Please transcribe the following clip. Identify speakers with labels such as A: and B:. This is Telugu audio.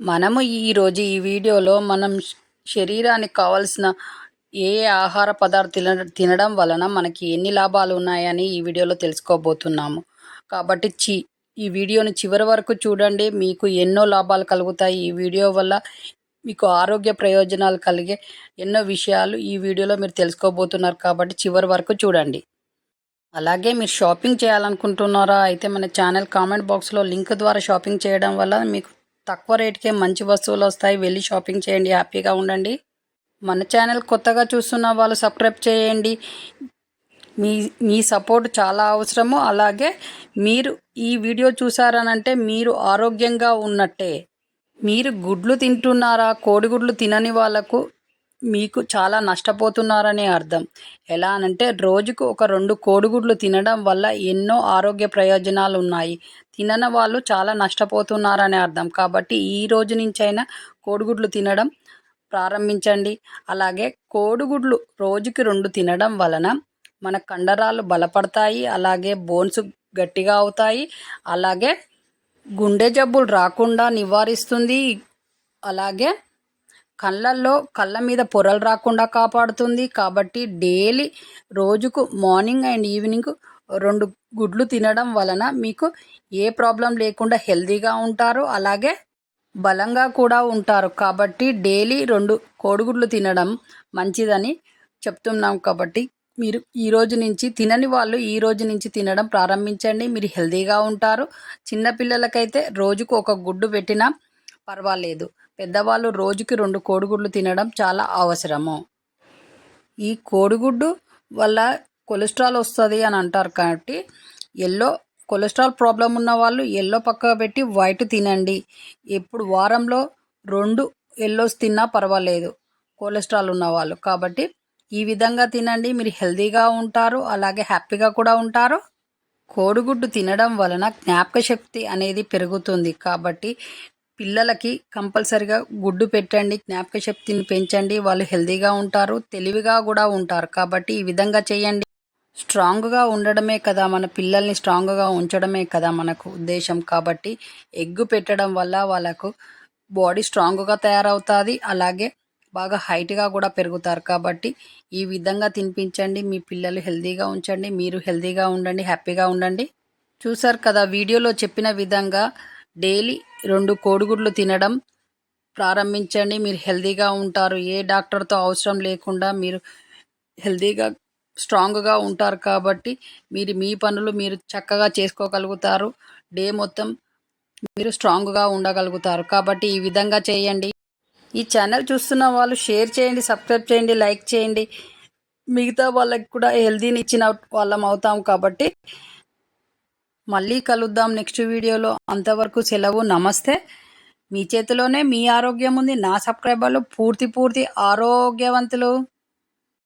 A: మనము ఈరోజు ఈ వీడియోలో మనం శరీరానికి కావాల్సిన ఏ ఆహార పదార్థాలు తినడం వలన మనకి ఎన్ని లాభాలు ఉన్నాయని ఈ వీడియోలో తెలుసుకోబోతున్నాము. కాబట్టి ఈ వీడియోని చివరి వరకు చూడండి. మీకు ఎన్నో లాభాలు కలుగుతాయి. ఈ వీడియో వల్ల మీకు ఆరోగ్య ప్రయోజనాలు కలిగే ఎన్నో విషయాలు ఈ వీడియోలో మీరు తెలుసుకోబోతున్నారు. కాబట్టి చివరి వరకు చూడండి. అలాగే మీరు షాపింగ్ చేయాలనుకుంటున్నారా? అయితే మన ఛానల్ కామెంట్ బాక్స్లో లింక్ ద్వారా షాపింగ్ చేయడం వల్ల మీకు తక్కువ రేటుకే మంచి వస్తువులు వస్తాయి. వెళ్ళి షాపింగ్ చేయండి, హ్యాపీగా ఉండండి. మన ఛానల్ కొత్తగా చూస్తున్న వాళ్ళు సబ్స్క్రైబ్ చేయండి. మీ మీ సపోర్ట్ చాలా అవసరము. అలాగే మీరు ఈ వీడియో చూసారనంటే మీరు ఆరోగ్యంగా ఉన్నట్టే. మీరు గుడ్లు తింటున్నారా? కోడిగుడ్లు తినని వాళ్ళకు మీకు చాలా నష్టపోతున్నారనే అర్థం. ఎలా అనంటే రోజుకు ఒక 2 కోడిగుడ్లు తినడం వల్ల ఎన్నో ఆరోగ్య ప్రయోజనాలు ఉన్నాయి. తినని వాళ్ళు చాలా నష్టపోతున్నారనే అర్థం. కాబట్టి ఈ రోజు నుంచైనా కోడిగుడ్లు తినడం ప్రారంభించండి. అలాగే కోడిగుడ్లు రోజుకి 2 తినడం వలన మన కండరాలు బలపడతాయి. అలాగే బోన్స్ గట్టిగా అవుతాయి. అలాగే గుండె జబ్బులు రాకుండా నివారిస్తుంది. అలాగే కళ్ళ మీద పొరలు రాకుండా కాపాడుతుంది. కాబట్టి డైలీ రోజుకు మార్నింగ్ అండ్ ఈవినింగ్ 2 గుడ్లు తినడం వలన మీకు ఏ ప్రాబ్లం లేకుండా హెల్తీగా ఉంటారు. అలాగే బలంగా కూడా ఉంటారు. కాబట్టి డైలీ 2 కోడిగుడ్లు తినడం మంచిదని చెప్తున్నాం. కాబట్టి మీరు ఈ రోజు నుంచి తినని వాళ్ళు ఈ రోజు నుంచి తినడం ప్రారంభించండి. మీరు హెల్తీగా ఉంటారు. చిన్నపిల్లలకైతే రోజుకు ఒక గుడ్డు పెట్టినా పర్వాలేదు. పెద్దవాళ్ళు రోజుకి 2 కోడిగుడ్లు తినడం చాలా అవసరము. ఈ కోడిగుడ్డు వల్ల కొలెస్ట్రాల్ వస్తుంది అని అంటారు. కాబట్టి కొలెస్ట్రాల్ ప్రాబ్లం ఉన్న వాళ్ళు ఎల్లో పక్కకు పెట్టి వైట్ తినండి. ఎప్పుడు వారంలో 2 ఎల్లోస్ తిన్నా పర్వాలేదు కొలెస్ట్రాల్ ఉన్నవాళ్ళు. కాబట్టి ఈ విధంగా తినండి. మీరు హెల్తీగా ఉంటారు. అలాగే హ్యాపీగా కూడా ఉంటారు. కోడిగుడ్డు తినడం వలన జ్ఞాపక శక్తి అనేది పెరుగుతుంది. కాబట్టి పిల్లలకి కంపల్సరిగా గుడ్డు పెట్టండి. జ్ఞాపక శక్తిని పెంచండి. వాళ్ళు హెల్తీగా ఉంటారు, తెలివిగా కూడా ఉంటారు. కాబట్టి ఈ విధంగా చేయండి. స్ట్రాంగ్గా ఉండడమే కదా, మన పిల్లల్ని స్ట్రాంగ్గా ఉంచడమే కదా మనకు ఉద్దేశం. కాబట్టి ఎగ్గు పెట్టడం వల్ల వాళ్ళకు బాడీ స్ట్రాంగ్గా తయారవుతుంది. అలాగే బాగా హైట్గా కూడా పెరుగుతారు. కాబట్టి ఈ విధంగా తినిపించండి. మీ పిల్లలు హెల్తీగా ఉంచండి. మీరు హెల్తీగా ఉండండి, హ్యాపీగా ఉండండి. చూసారు కదా, వీడియోలో చెప్పిన విధంగా డైలీ 2 కోడిగుడ్లు తినడం ప్రారంభించండి. మీరు హెల్తీగా ఉంటారు. ఏ డాక్టర్తో అవసరం లేకుండా మీరు హెల్తీగా స్ట్రాంగ్గా ఉంటారు. కాబట్టి మీ పనులు మీరు చక్కగా చేసుకోగలుగుతారు. డే మొత్తం మీరు స్ట్రాంగ్గా ఉండగలుగుతారు. కాబట్టి ఈ విధంగా చేయండి. ఈ ఛానల్ చూస్తున్న వాళ్ళు షేర్ చేయండి, సబ్స్క్రైబ్ చేయండి, లైక్ చేయండి. మిగతా వాళ్ళకి కూడా హెల్తీని ఇచ్చిన వాళ్ళం అవుతాం. కాబట్టి మళ్ళీ కలుద్దాం నెక్స్ట్ వీడియోలో. అంతవరకు సెలవు, నమస్తే. మీ చేతిలోనే మీ ఆరోగ్యం ఉంది. నా సబ్స్క్రైబర్లు పూర్తి ఆరోగ్యవంతులు.